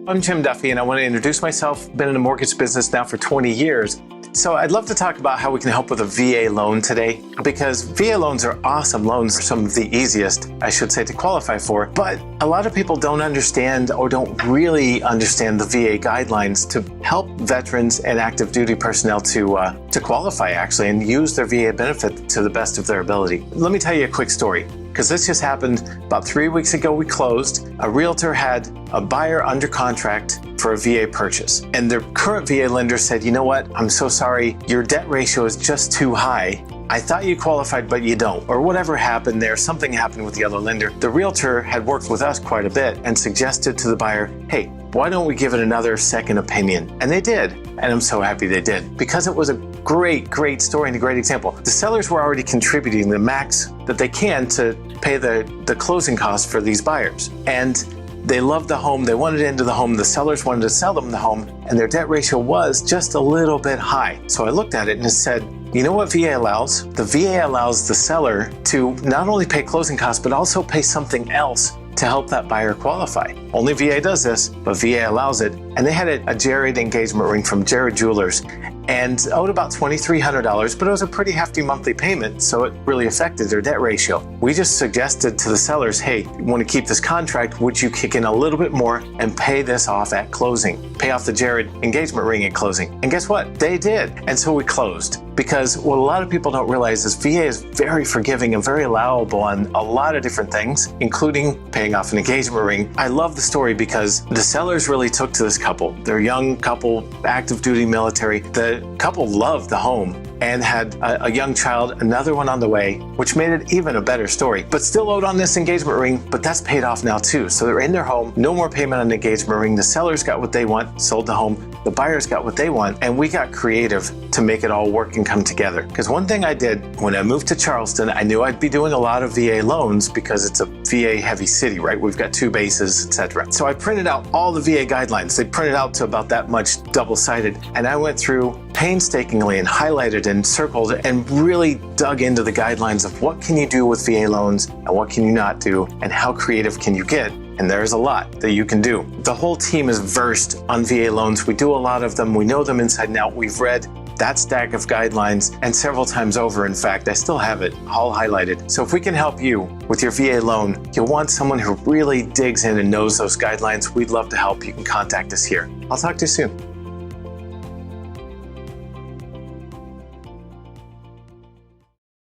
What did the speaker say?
I'm Tim Duffy, and I want to introduce myself. Been in the mortgage business now for 20 years. So I'd love to talk about how we can help with a VA loan today, because VA loans are awesome loans, some of the easiest, I should say, to qualify for. But a lot of people don't understand or don't really understand the VA guidelines to help veterans and active duty personnel to qualify actually and use their VA benefit to the best of their ability. Let me tell you a quick story, because this just happened about 3 weeks ago. We closed. A realtor had a buyer under contract for a VA purchase, and their current VA lender said, you know what, I'm so sorry, your debt ratio is just too high. I thought you qualified, but you don't, or whatever happened there, something happened with the other lender. The realtor had worked with us quite a bit and suggested to the buyer, hey, why don't we give it another second opinion? And they did, and I'm so happy they did, because it was a great story and a great example. The sellers were already contributing the max that they can to pay the closing costs for these buyers. And they loved the home, they wanted into the home, the sellers wanted to sell them the home, and their debt ratio was just a little bit high. So I looked at it and it said, you know what VA allows? The VA allows the seller to not only pay closing costs, but also pay something else to help that buyer qualify. Only VA does this, but VA allows it. And they had a Jared engagement ring from Jared Jewelers and owed about $2,300, but it was a pretty hefty monthly payment, so it really affected their debt ratio. We just suggested to the sellers, hey, you want to keep this contract, would you kick in a little bit more and pay this off at closing? Pay off the Jared engagement ring at closing. And guess what? They did. And so we closed. Because what a lot of people don't realize is VA is very forgiving and very allowable on a lot of different things, including paying off an engagement ring. I love the story because the sellers really took to this couple. They're a young couple, active duty military. The couple loved the home and had a young child, another one on the way, which made it even a better story. But still owed on this engagement ring, but that's paid off now too. So they're in their home, no more payment on the engagement ring. The sellers got what they want, sold the home. The buyers got what they want, and we got creative to make it all work and come together. Because one thing I did when I moved to Charleston, I knew I'd be doing a lot of VA loans because it's a VA heavy city, right? We've got 2 bases, etc. So I printed out all the VA guidelines. They printed out to about that much double-sided, and I went through painstakingly and highlighted and circled and really dug into the guidelines of what can you do with VA loans and what can you not do and how creative can you get. And there's a lot that you can do. The whole team is versed on VA loans. We do a lot of them. We know them inside and out. We've read that stack of guidelines and several times over. In fact, I still have it all highlighted. So if we can help you with your VA loan, you'll want someone who really digs in and knows those guidelines. We'd love to help. You can contact us here. I'll talk to you soon.